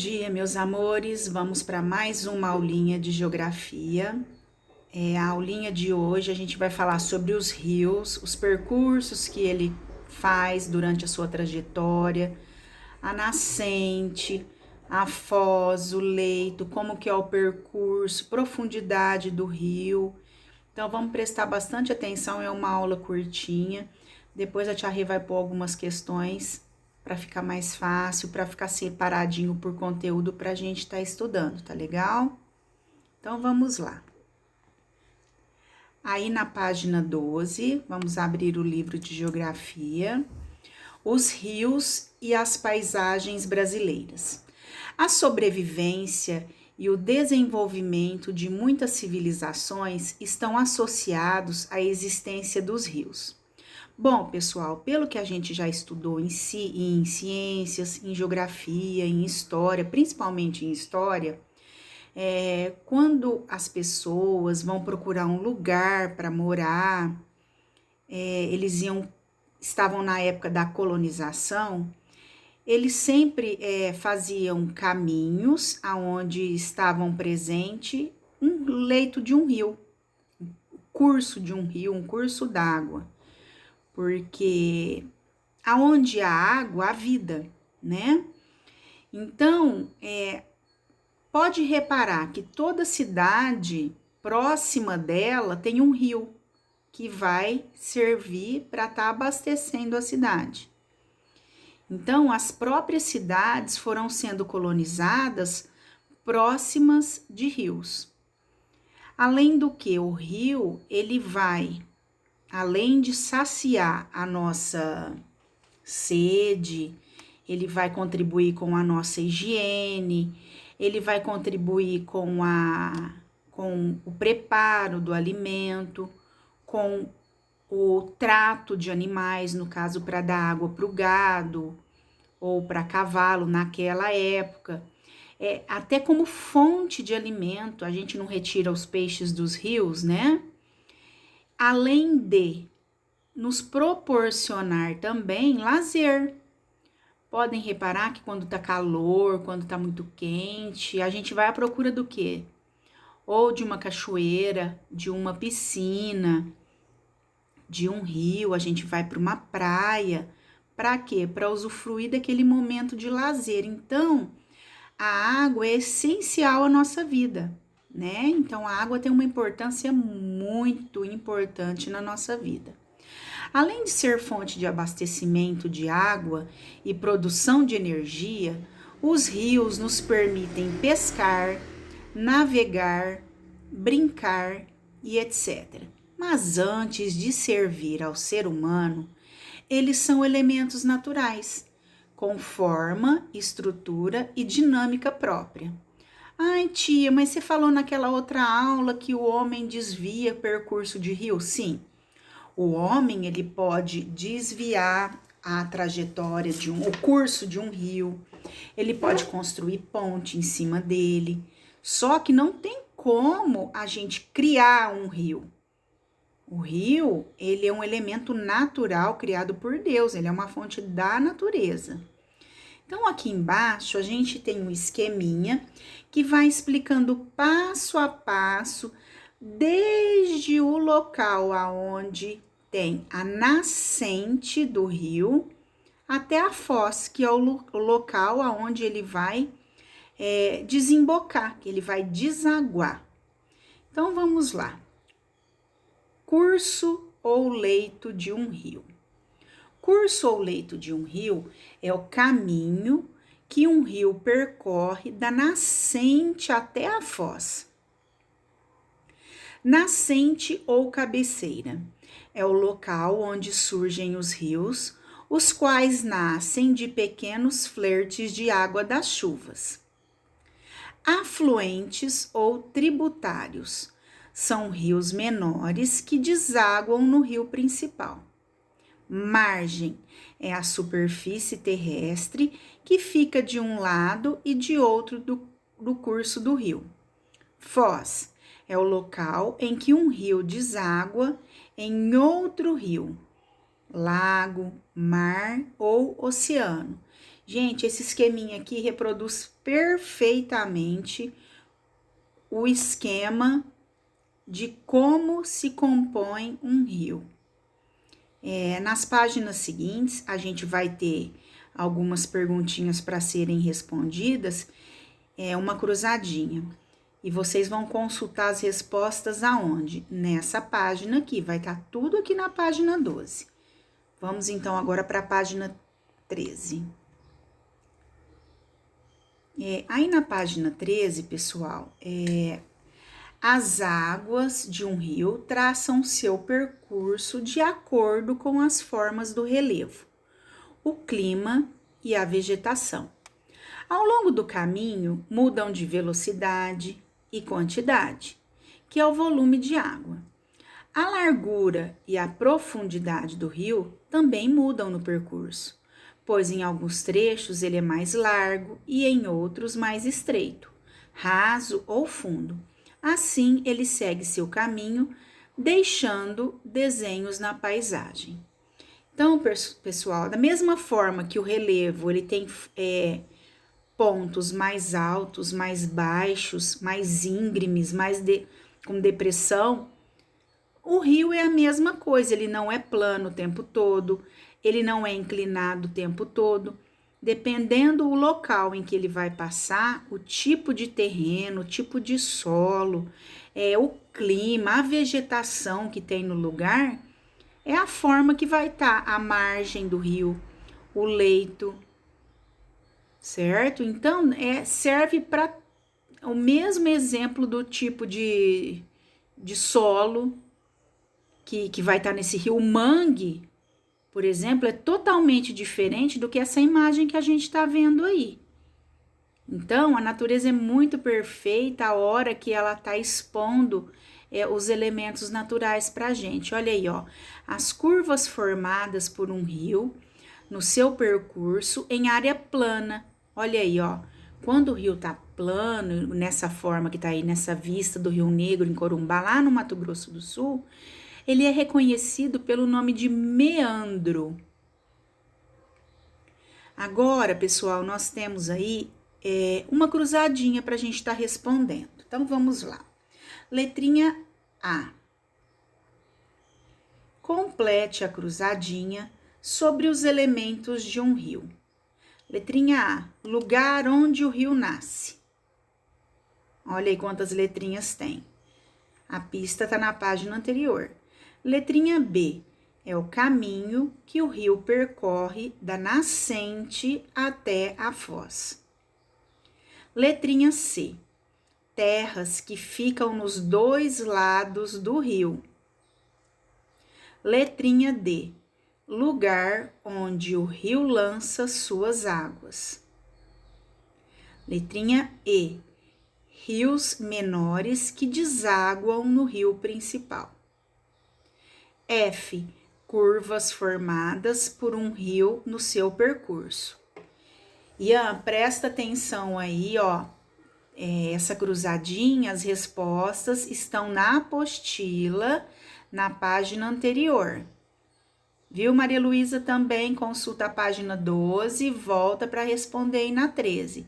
dia, meus amores. Vamos para mais uma aulinha de geografia. A aulinha de hoje a gente vai falar sobre os rios, os percursos que ele faz durante a sua trajetória, a nascente, a foz, o leito, como que é o percurso, profundidade do rio. Então vamos prestar bastante atenção, é uma aula curtinha. Depois a tia Rê vai pôr algumas questões para ficar mais fácil, para ficar separadinho por conteúdo para a gente estar estudando, tá legal? Então, vamos lá. Aí, na página 12, vamos abrir o livro de Geografia. Os rios e as paisagens brasileiras. A sobrevivência e o desenvolvimento de muitas civilizações estão associados à existência dos rios. Bom, pessoal, pelo que a gente já estudou em ciências, em geografia, em história, principalmente em história, quando as pessoas vão procurar um lugar para morar, estavam na época da colonização, eles sempre faziam caminhos aonde estavam presente um leito de um rio, um curso de um rio, um curso d'água. Porque aonde há água, há vida, né? Então, pode reparar que toda cidade próxima dela tem um rio que vai servir para estar abastecendo a cidade. Então, as próprias cidades foram sendo colonizadas próximas de rios. Além do que, o rio, ele vai, além de saciar a nossa sede, ele vai contribuir com a nossa higiene, ele vai contribuir com o preparo do alimento, com o trato de animais, no caso, para dar água para o gado ou para cavalo naquela época. Até como fonte de alimento, a gente não retira os peixes dos rios, né? Além de nos proporcionar também lazer. Podem reparar que quando tá calor, quando tá muito quente, a gente vai à procura do quê? Ou de uma cachoeira, de uma piscina, de um rio, a gente vai para uma praia. Para quê? Para usufruir daquele momento de lazer. Então, a água é essencial à nossa vida, né? Então, a água tem uma importância muito importante na nossa vida. Além de ser fonte de abastecimento de água e produção de energia, os rios nos permitem pescar, navegar, brincar e etc. Mas antes de servir ao ser humano, eles são elementos naturais, com forma, estrutura e dinâmica própria. Ai, tia, mas você falou naquela outra aula que o homem desvia percurso de rio? Sim, o homem ele pode desviar a trajetória o curso de um rio, ele pode construir ponte em cima dele, só que não tem como a gente criar um rio. O rio, ele é um elemento natural criado por Deus, ele é uma fonte da natureza. Então, aqui embaixo, a gente tem um esqueminha que vai explicando passo a passo, desde o local aonde tem a nascente do rio, até a foz, que é o local aonde ele vai desembocar, que ele vai desaguar. Então, vamos lá. Curso ou leito de um rio. Curso ou leito de um rio é o caminho que um rio percorre da nascente até a foz. Nascente ou cabeceira é o local onde surgem os rios, os quais nascem de pequenos flertes de água das chuvas. Afluentes ou tributários são rios menores que desaguam no rio principal. Margem é a superfície terrestre que fica de um lado e de outro do curso do rio. Foz é o local em que um rio deságua em outro rio, lago, mar ou oceano. Gente, esse esqueminha aqui reproduz perfeitamente o esquema de como se compõe um rio. Nas páginas seguintes, a gente vai ter algumas perguntinhas para serem respondidas, uma cruzadinha. E vocês vão consultar as respostas aonde? Nessa página aqui, vai estar tudo aqui na página 12. Vamos então agora para a página 13. Aí na página 13, pessoal, as águas de um rio traçam seu percurso de acordo com as formas do relevo, o clima e a vegetação. Ao longo do caminho, mudam de velocidade e quantidade, que é o volume de água. A largura e a profundidade do rio também mudam no percurso, pois em alguns trechos ele é mais largo e em outros mais estreito, raso ou fundo. Assim, ele segue seu caminho, deixando desenhos na paisagem. Então, pessoal, da mesma forma que o relevo ele tem pontos mais altos, mais baixos, mais íngremes, com depressão, o rio é a mesma coisa, ele não é plano o tempo todo, ele não é inclinado o tempo todo. Dependendo do local em que ele vai passar, o tipo de terreno, o tipo de solo, o clima, a vegetação que tem no lugar, é a forma que vai estar a margem do rio, o leito, certo? Então, serve para o mesmo exemplo do tipo de solo que vai estar nesse rio. O mangue, por exemplo, é totalmente diferente do que essa imagem que a gente está vendo aí. Então, a natureza é muito perfeita a hora que ela está expondo os elementos naturais para a gente. Olha aí, ó, as curvas formadas por um rio no seu percurso em área plana. Olha aí, ó, quando o rio está plano, nessa forma que está aí, nessa vista do Rio Negro, em Corumbá, lá no Mato Grosso do Sul, ele é reconhecido pelo nome de meandro. Agora, pessoal, nós temos aí uma cruzadinha para a gente estar respondendo. Então, vamos lá. Letrinha A. Complete a cruzadinha sobre os elementos de um rio. Letrinha A. Lugar onde o rio nasce. Olha aí quantas letrinhas tem. A pista está na página anterior. Letrinha B. É o caminho que o rio percorre da nascente até a foz. Letrinha C. Terras que ficam nos dois lados do rio. Letrinha D. Lugar onde o rio lança suas águas. Letrinha E. Rios menores que desaguam no rio principal. F. Curvas formadas por um rio no seu percurso. Ian, presta atenção aí, ó. Essa cruzadinha, as respostas estão na apostila, na página anterior. Viu, Maria Luísa? Também consulta a página 12 e volta para responder aí na 13,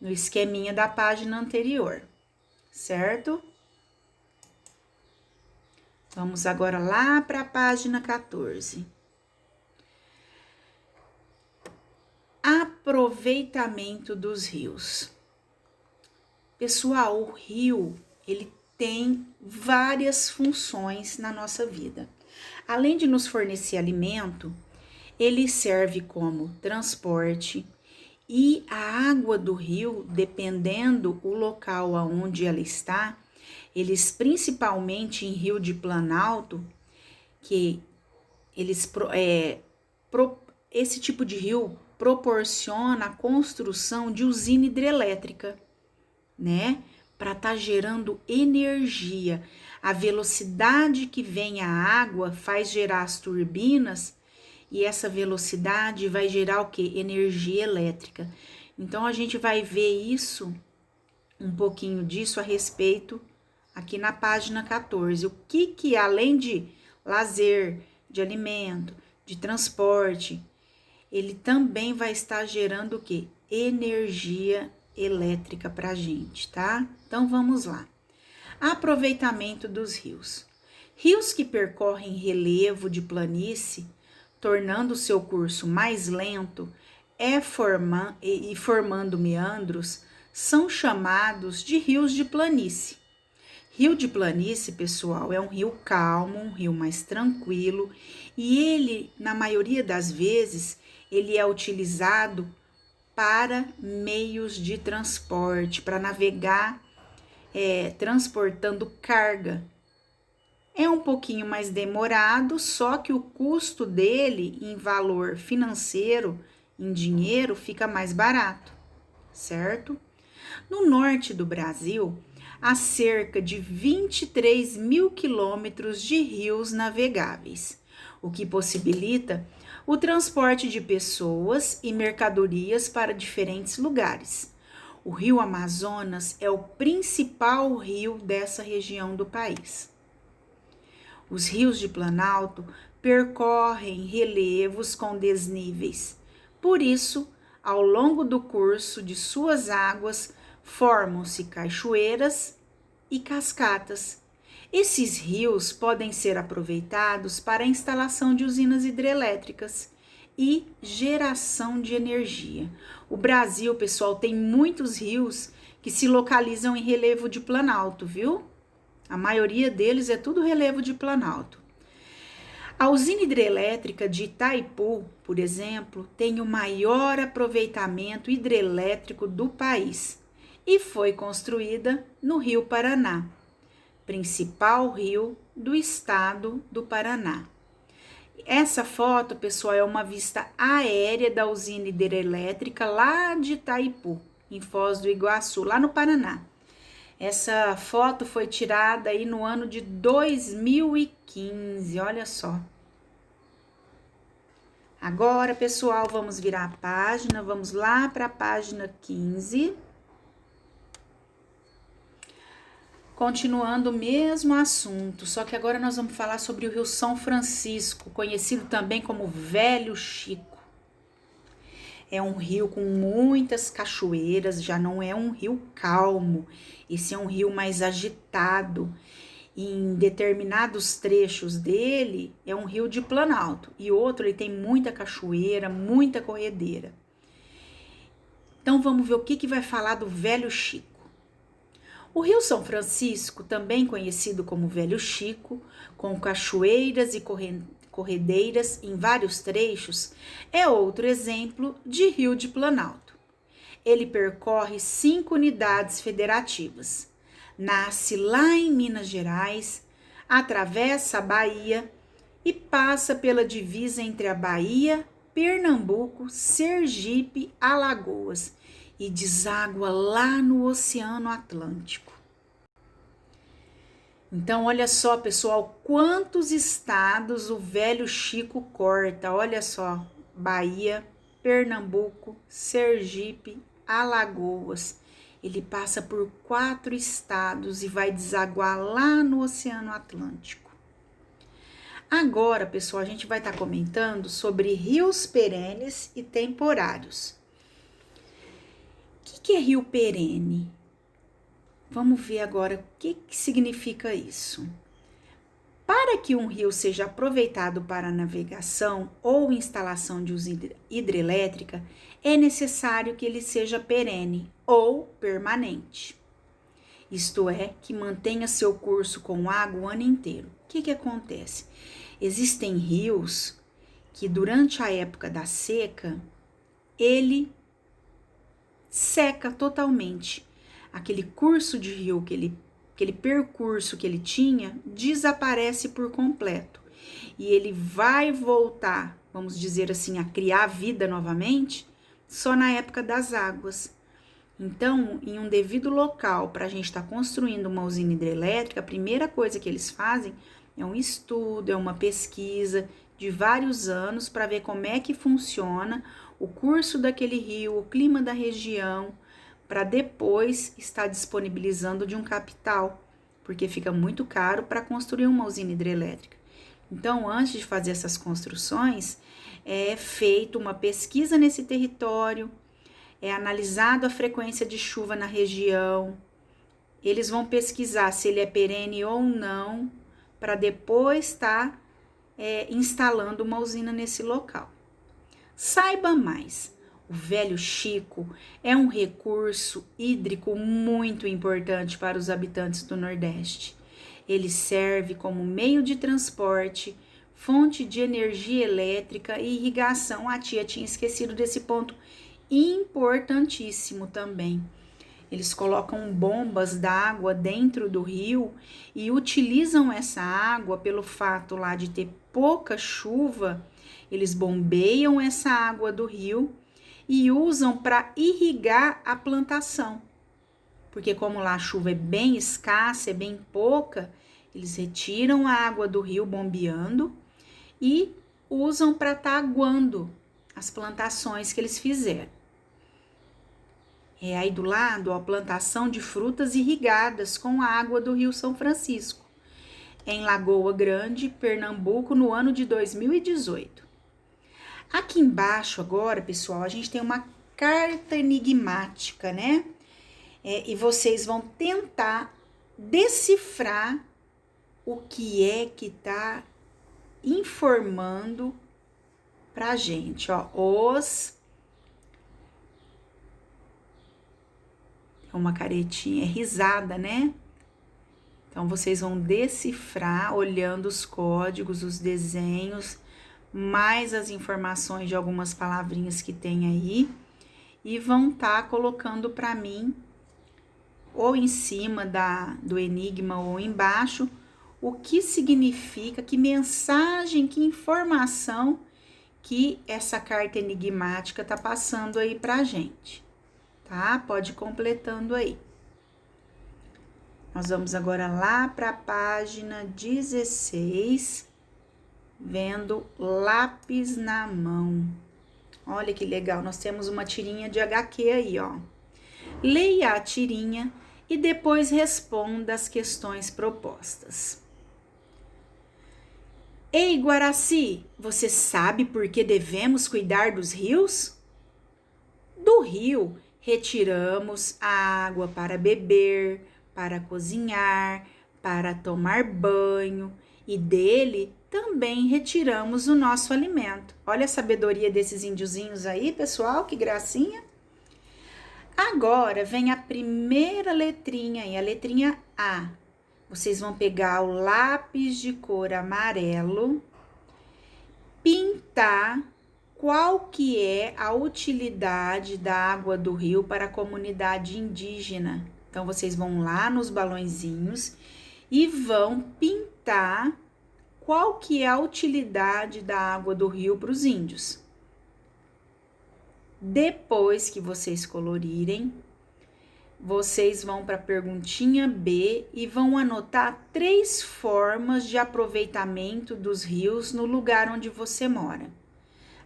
no esqueminha da página anterior, certo? Vamos agora lá para a página 14. Aproveitamento dos rios. Pessoal, o rio, ele tem várias funções na nossa vida. Além de nos fornecer alimento, ele serve como transporte e a água do rio, dependendo o local aonde ela está, eles principalmente em rio de planalto, que eles esse tipo de rio proporciona a construção de usina hidrelétrica, né? Para estar gerando energia. A velocidade que vem a água faz gerar as turbinas e essa velocidade vai gerar o quê? Energia elétrica. Então a gente vai ver isso, um pouquinho disso a respeito aqui na página 14. O que além de lazer, de alimento, de transporte, ele também vai estar gerando o quê? Energia elétrica para a gente, tá? Então vamos lá. Aproveitamento dos rios. Rios que percorrem relevo de planície, tornando seu curso mais lento e formando meandros, são chamados de rios de planície. Rio de planície, pessoal, é um rio calmo, um rio mais tranquilo, e ele, na maioria das vezes, ele é utilizado para meios de transporte, para navegar transportando carga. É um pouquinho mais demorado, só que o custo dele em valor financeiro, em dinheiro, fica mais barato, certo? No norte do Brasil, há cerca de 23 mil quilômetros de rios navegáveis, o que possibilita o transporte de pessoas e mercadorias para diferentes lugares. O rio Amazonas é o principal rio dessa região do país. Os rios de Planalto percorrem relevos com desníveis. Por isso, ao longo do curso de suas águas, formam-se cachoeiras e cascatas. Esses rios podem ser aproveitados para a instalação de usinas hidrelétricas e geração de energia. O Brasil, pessoal, tem muitos rios que se localizam em relevo de planalto, viu? A maioria deles é tudo relevo de planalto. A usina hidrelétrica de Itaipu, por exemplo, tem o maior aproveitamento hidrelétrico do país e foi construída no Rio Paraná, principal rio do estado do Paraná. Essa foto, pessoal, é uma vista aérea da usina hidrelétrica lá de Itaipu, em Foz do Iguaçu, lá no Paraná. Essa foto foi tirada aí no ano de 2015, olha só. Agora, pessoal, vamos virar a página, vamos lá para a página 15. Continuando o mesmo assunto, só que agora nós vamos falar sobre o Rio São Francisco, conhecido também como Velho Chico. É um rio com muitas cachoeiras, já não é um rio calmo, esse é um rio mais agitado. Em determinados trechos dele, é um rio de planalto, e outro ele tem muita cachoeira, muita corredeira. Então vamos ver o que vai falar do Velho Chico. O Rio São Francisco, também conhecido como Velho Chico, com cachoeiras e corredeiras em vários trechos, é outro exemplo de rio de planalto. Ele percorre 5 unidades federativas. Nasce lá em Minas Gerais, atravessa a Bahia e passa pela divisa entre a Bahia, Pernambuco, Sergipe, Alagoas e deságua lá no Oceano Atlântico. Então, olha só, pessoal, quantos estados o Velho Chico corta. Olha só, Bahia, Pernambuco, Sergipe, Alagoas. Ele passa por 4 estados e vai desaguar lá no Oceano Atlântico. Agora, pessoal, a gente vai estar comentando sobre rios perenes e temporários. O que é rio perene? Vamos ver agora o que significa isso. Para que um rio seja aproveitado para navegação ou instalação de usina hidrelétrica, é necessário que ele seja perene ou permanente. Isto é, que mantenha seu curso com água o ano inteiro. O que acontece? Existem rios que durante a época da seca, ele seca totalmente. Aquele curso de rio, aquele percurso que ele tinha, desaparece por completo. E ele vai voltar, vamos dizer assim, a criar vida novamente, só na época das águas. Então, em um devido local, para a gente estar construindo uma usina hidrelétrica, a primeira coisa que eles fazem é um estudo, é uma pesquisa de vários anos para ver como é que funciona o curso daquele rio, o clima da região, para depois estar disponibilizando de um capital, porque fica muito caro para construir uma usina hidrelétrica. Então, antes de fazer essas construções, é feita uma pesquisa nesse território, é analisado a frequência de chuva na região, eles vão pesquisar se ele é perene ou não, para depois estar instalando uma usina nesse local. Saiba mais, o Velho Chico é um recurso hídrico muito importante para os habitantes do Nordeste. Ele serve como meio de transporte, fonte de energia elétrica e irrigação. A tia tinha esquecido desse ponto importantíssimo também. Eles colocam bombas d'água dentro do rio e utilizam essa água pelo fato lá de ter pouca chuva. Eles bombeiam essa água do rio e usam para irrigar a plantação. Porque como lá a chuva é bem escassa, é bem pouca, eles retiram a água do rio bombeando e usam para estar aguando as plantações que eles fizeram. Aí do lado, a plantação de frutas irrigadas com a água do Rio São Francisco, em Lagoa Grande, Pernambuco, no ano de 2018. Aqui embaixo agora, pessoal, a gente tem uma carta enigmática, né? E vocês vão tentar decifrar o que é que tá informando pra gente, ó. Uma caretinha, risada, né? Então, vocês vão decifrar olhando os códigos, os desenhos, mais as informações de algumas palavrinhas que tem aí, e vão estar colocando para mim, ou em cima do enigma ou embaixo, o que significa, que mensagem, que informação que essa carta enigmática tá passando aí pra gente, tá? Pode ir completando aí. Nós vamos agora lá para a página 16, vendo lápis na mão. Olha que legal, nós temos uma tirinha de HQ aí, ó. Leia a tirinha e depois responda as questões propostas. Ei, Guaraci, você sabe por que devemos cuidar dos rios? Do rio retiramos a água para beber, para cozinhar, para tomar banho, e dele também retiramos o nosso alimento. Olha a sabedoria desses índiozinhos aí, pessoal, que gracinha. Agora vem a primeira letrinha aí, a letrinha A. Vocês vão pegar o lápis de cor amarelo, pintar qual que é a utilidade da água do rio para a comunidade indígena. Então, vocês vão lá nos balõezinhos e vão pintar qual que é a utilidade da água do rio para os índios. Depois que vocês colorirem, vocês vão para a perguntinha B e vão anotar 3 formas de aproveitamento dos rios no lugar onde você mora.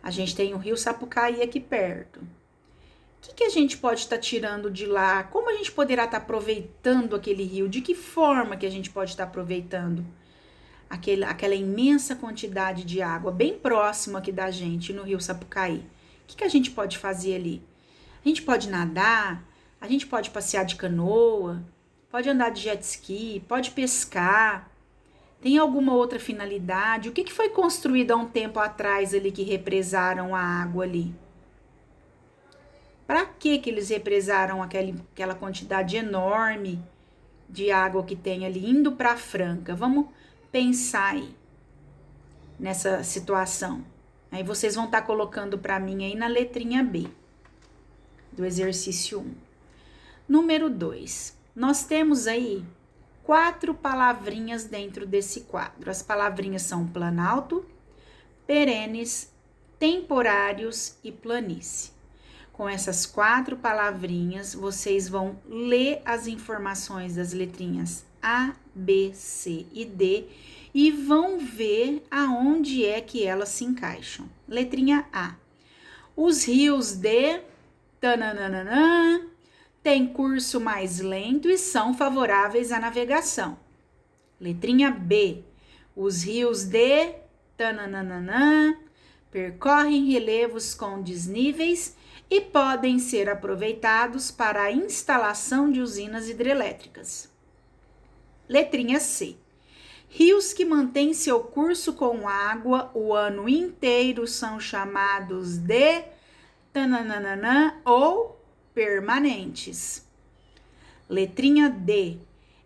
A gente tem o rio Sapucaí aqui perto. O que a gente pode estar tirando de lá? Como a gente poderá estar aproveitando aquele rio? De que forma que a gente pode estar aproveitando aquela imensa quantidade de água bem próxima aqui da gente, no rio Sapucaí? O que a gente pode fazer ali? A gente pode nadar, a gente pode passear de canoa, pode andar de jet ski, pode pescar. Tem alguma outra finalidade? O que foi construído há um tempo atrás ali que represaram a água ali? Para que eles represaram aquela quantidade enorme de água que tem ali indo para a Franca? Vamos pensar aí nessa situação. Aí vocês vão estar colocando para mim aí na letrinha B do exercício 1. Número 2. Nós temos aí 4 palavrinhas dentro desse quadro. As palavrinhas são planalto, perenes, temporários e planície. Com essas 4 palavrinhas, vocês vão ler as informações das letrinhas A, B, C e D e vão ver aonde é que elas se encaixam. Letrinha A. Os rios de tananana têm curso mais lento e são favoráveis à navegação. Letrinha B. Os rios de tananana percorrem relevos com desníveis e podem ser aproveitados para a instalação de usinas hidrelétricas. Letrinha C. Rios que mantêm seu curso com água o ano inteiro são chamados de tananana ou permanentes. Letrinha D.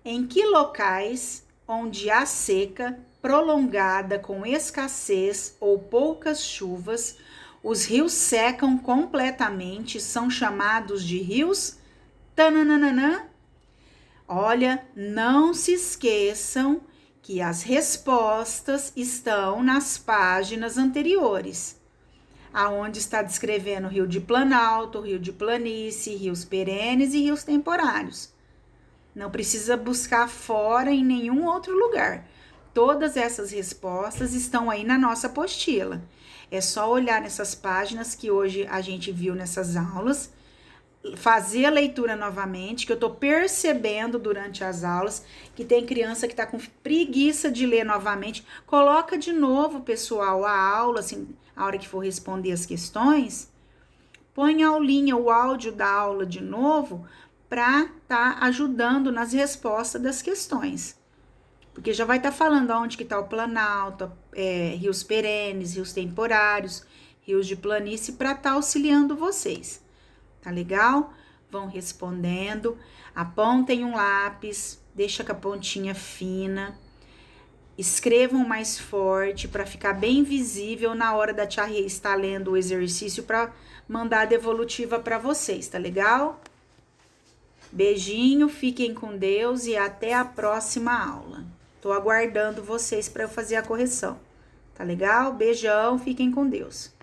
Em que locais onde há seca prolongada com escassez ou poucas chuvas, os rios secam completamente, são chamados de rios tananana? Olha, não se esqueçam que as respostas estão nas páginas anteriores, aonde está descrevendo rio de planalto, rio de planície, rios perenes e rios temporários. Não precisa buscar fora em nenhum outro lugar. Todas essas respostas estão aí na nossa apostila. É só olhar nessas páginas que hoje a gente viu nessas aulas, fazer a leitura novamente, que eu tô percebendo durante as aulas que tem criança que tá com preguiça de ler novamente. Coloca de novo, pessoal, a aula, assim, a hora que for responder as questões, põe a aulinha, o áudio da aula de novo, para tá ajudando nas respostas das questões. Porque já vai estar falando aonde que tá o planalto, rios perenes, rios temporários, rios de planície, para tá auxiliando vocês. Tá legal? Vão respondendo, apontem um lápis, deixa com a pontinha fina, escrevam mais forte para ficar bem visível na hora da tia Rê estar lendo o exercício para mandar a devolutiva para vocês, tá legal? Beijinho, fiquem com Deus e até a próxima aula. Tô aguardando vocês para eu fazer a correção, tá legal? Beijão, fiquem com Deus.